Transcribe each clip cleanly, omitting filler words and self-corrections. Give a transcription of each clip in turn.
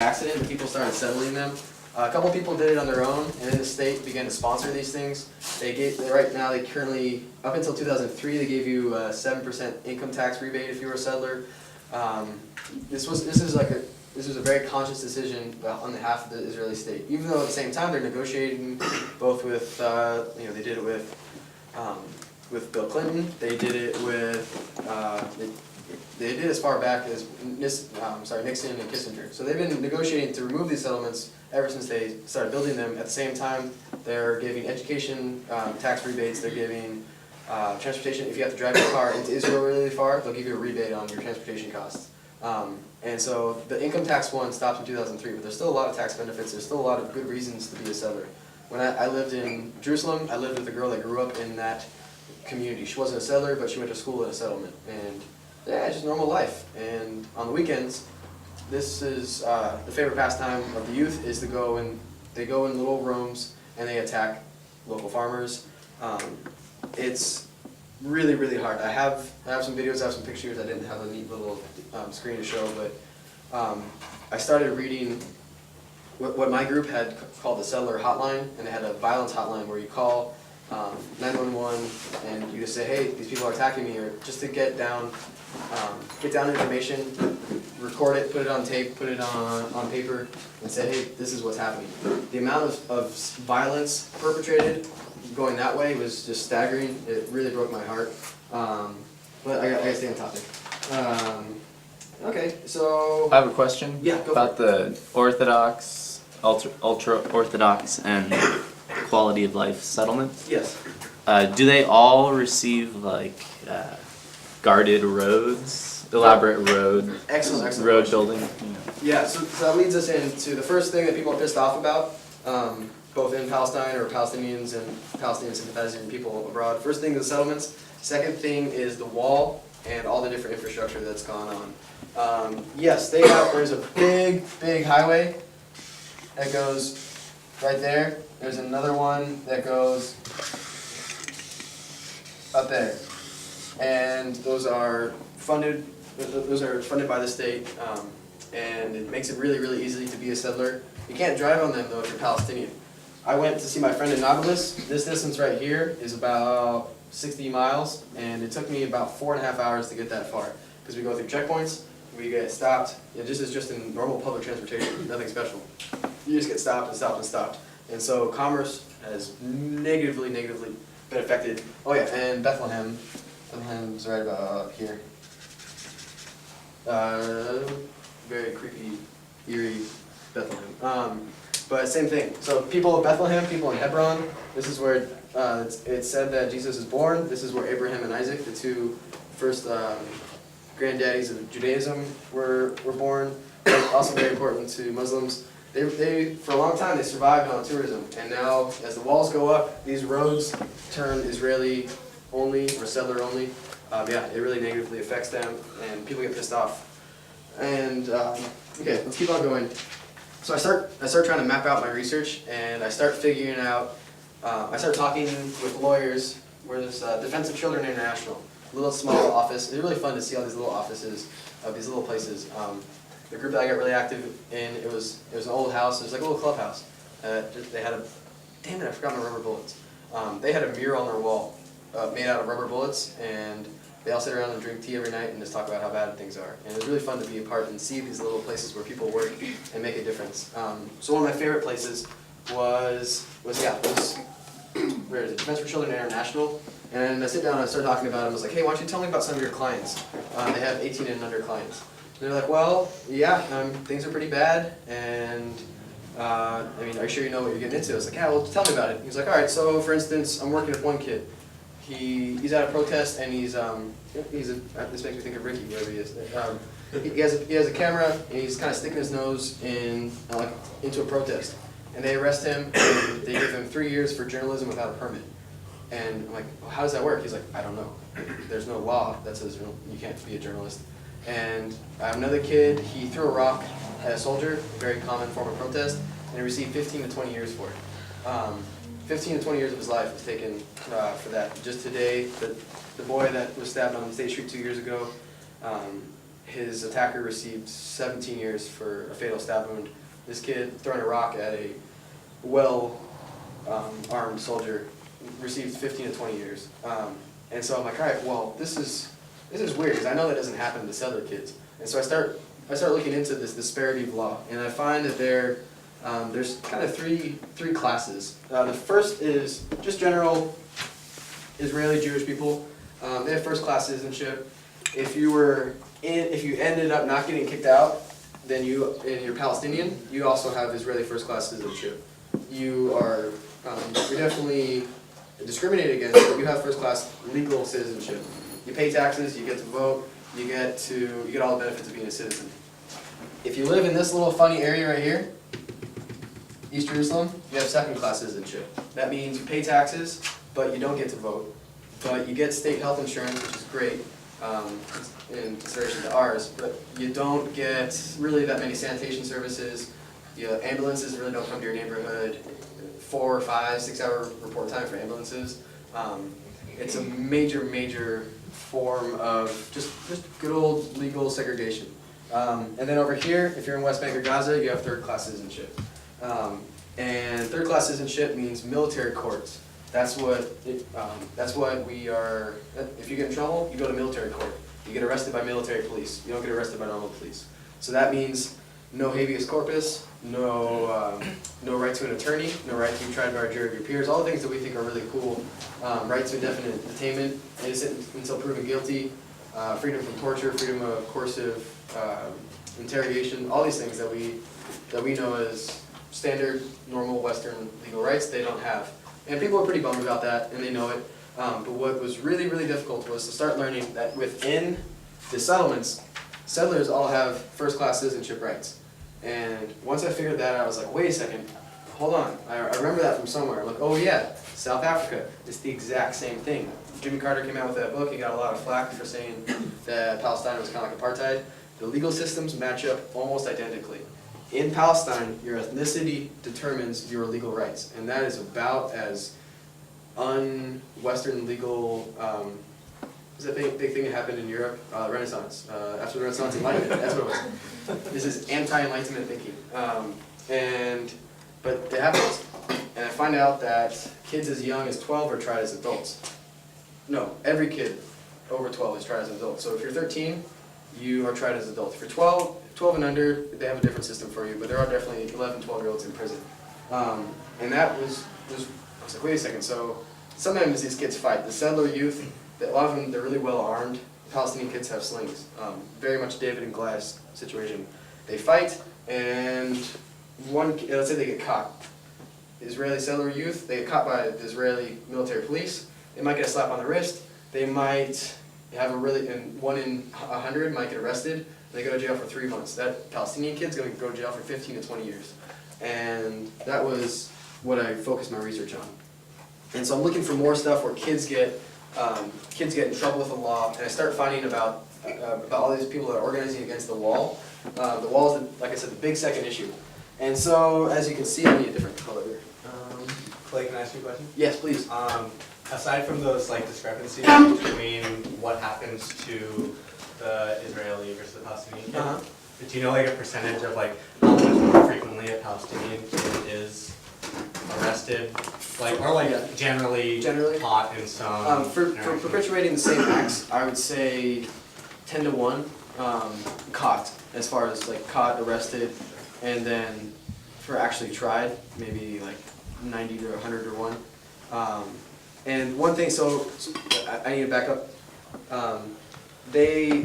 accident and people started settling them. A couple people did it on their own, and then the state began to sponsor these things. Right now, they currently, up until 2003, they gave you a 7% income tax rebate if you were a settler. This was a very conscious decision on behalf of the Israeli state. Even though at the same time they're negotiating both with, they did it with Bill Clinton. They did it with they did as far back as Nixon and Kissinger. So they've been negotiating to remove these settlements ever since they started building them. At the same time, they're giving education tax rebates. They're giving transportation. If you have to drive your car into Israel really far, they'll give you a rebate on your transportation costs. And so the income tax one stopped in 2003, but there's still a lot of tax benefits. There's still a lot of good reasons to be a settler. When I lived in Jerusalem, I lived with a girl that grew up in that community. She wasn't a settler, but she went to school in a settlement. And yeah, it's just normal life. And on the weekends, this is the favorite pastime of the youth is they go in little rooms and they attack local farmers. It's really, really hard. I have some videos, I have some pictures. I didn't have a neat little screen to show, but I started reading what my group had called the settler hotline, and they had a violence hotline where you call 911 and you just say, hey, these people are attacking me, or just to get down information, record it, put it on tape, put it on paper, and say, hey, this is what's happening. The amount of violence perpetrated going that way was just staggering. It really broke my heart. But I gotta stay on topic. Okay, so I have a question. Yeah, go about the Orthodox, ultra-Orthodox, and quality of life settlements. Yes. Do they all receive like guarded roads, elaborate Excellent road question. building? Yeah, so that leads us into the first thing that people are pissed off about, both in Palestine or Palestinians and Palestinian sympathizers and people abroad. First thing is the settlements. Second thing is the wall and all the different infrastructure that's gone on. Yes, there's a big highway that goes right there. There's another one that goes up there. And those are funded by the state, and it makes it really, really easy to be a settler. You can't drive on them though if you're Palestinian. I went to see my friend in Nablus. This distance right here is about 60 miles, and it took me about 4.5 hours to get that far, because we go through checkpoints, we get stopped. It's just in normal public transportation, nothing special. You just get stopped and stopped and stopped. And so commerce has negatively been affected. Oh yeah, and Bethlehem. Bethlehem's right about here. Very creepy, eerie Bethlehem. But same thing. So people of Bethlehem, people in Hebron, this is where it's said that Jesus is born. This is where Abraham and Isaac, the two first granddaddies of Judaism, were born. Also very important to Muslims. They for a long time they survived on tourism, and now as the walls go up, these roads turn Israeli only or settler only. Yeah, it really negatively affects them, and people get pissed off. And okay, let's keep on going. So I start trying to map out my research, and I start figuring out. I start talking with lawyers. Where there's Defense of Children International, a little small office. It's really fun to see all these little offices of these little places. The group that I got really active in, it was an old house. It was like a little clubhouse. They had damn it, I forgot my rubber bullets. They had a mural on their wall made out of rubber bullets, and they all sit around and drink tea every night and just talk about how bad things are. And it was really fun to be a part and see these little places where people work and make a difference. So one of my favorite places was where is it? Defense for Children International. And I sit down and I start talking about it. I was like, hey, why don't you tell me about some of your clients? They have 18 and under clients. And they're like, well, yeah, things are pretty bad, and I mean, are you sure you know what you're getting into? I was like, yeah, well, tell me about it. He was like, all right, so for instance, I'm working with one kid. He's at a protest, and this makes me think of Ricky, wherever he is. He has a camera, and he's kind of sticking his nose into a protest. And they arrest him, and they give him 3 years for journalism without a permit. And I'm like, well, how does that work? He's like, I don't know. There's no law that says you can't be a journalist. And I have another kid, he threw a rock at a soldier, a very common form of protest, and he received 15 to 20 years for it. 15 to 20 years of his life was taken for that. Just today, the boy that was stabbed on State Street 2 years ago, his attacker received 17 years for a fatal stab wound. This kid throwing a rock at a armed soldier received 15 to 20 years. And so I'm like, all right, well, this is weird, because I know that doesn't happen to settler kids. And so I start looking into this disparity of law, and I find that there's kind of three classes. The first is just general Israeli Jewish people. They have first class citizenship. If you ended up not getting kicked out, then you're Palestinian. You also have Israeli first class citizenship. You're definitely discriminated against, but you have first class legal citizenship. You pay taxes, you get to vote, you get all the benefits of being a citizen. If you live in this little funny area right here, East Jerusalem, you have second class citizenship. That means you pay taxes, but you don't get to vote. But you get state health insurance, which is great in consideration to ours, but you don't get really that many sanitation services. Ambulances really don't come to your neighborhood. 4, 5, 6 hour report time for ambulances. It's a major form of just good old legal segregation. And then over here, if you're in West Bank or Gaza, you have third class citizenship. And third class citizenship means military courts. That's what we are. If you get in trouble, you go to military court. You get arrested by military police. You don't get arrested by normal police. So that means no habeas corpus, no right to an attorney, no right to be tried by a jury of your peers. All the things that we think are really cool. Right to indefinite detainment, innocent until proven guilty, freedom from torture, freedom of coercive interrogation. All these things that we know as standard, normal Western legal rights, they don't have. And people are pretty bummed about that, and they know it. But what was really difficult was to start learning that within the settlements, settlers all have first-class citizenship rights. And once I figured that out, I was like, wait a second, hold on. I remember that from somewhere. I'm like, oh yeah, South Africa, it's the exact same thing. Jimmy Carter came out with that book. He got a lot of flack for saying that Palestine was kind of like apartheid. The legal systems match up almost identically. In Palestine, your ethnicity determines your legal rights, and that is about as un-Western legal. Is that big thing that happened in Europe? Renaissance. After the Renaissance, Enlightenment. That's what it was. This is anti-Enlightenment thinking, but it happens, and I find out that kids as young as 12 are tried as adults. No, every kid over 12 is tried as an adult. So if you're 13, you are tried as adults. If you're 12 and under, they have a different system for you, but there are definitely 11, 12-year-olds in prison. And that was, I was like, wait a second, so sometimes these kids fight. The settler youth, a lot of them, they're really well armed. Palestinian kids have slings. Very much David and Goliath situation. They fight, and let's say they get caught. Israeli settler youth, they get caught by the Israeli military police. They might get a slap on the wrist. They might have and 1 in 100 might get arrested. They go to jail for 3 months. That Palestinian kid's going to go to jail for 15 to 20 years. And that was what I focused my research on. And so I'm looking for more stuff where kids get in trouble with the law, and I start finding about all these people that are organizing against the wall. The wall is, like I said, the big second issue. And so, as you can see, I need a different color. Clay, can I ask you a question? Yes, please. Aside from those discrepancies between what happens to the Israeli versus the Palestinian kid, do you know a percentage of how much more frequently a Palestinian kid is arrested, or generally caught in some? For perpetuating the same acts, I would say 10 to 1 caught, as far as caught, arrested, and then for actually tried, maybe 90 to 100 to 1. And one thing, so I need to back up. The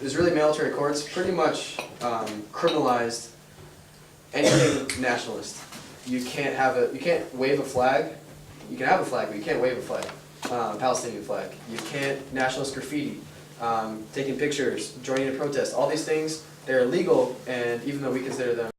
Israeli military courts pretty much criminalized anything nationalist. You can't wave a flag. You can have a flag, but you can't wave a flag, Palestinian flag. You can't nationalist graffiti, taking pictures, joining a protest. All these things, they're illegal, and even though we consider them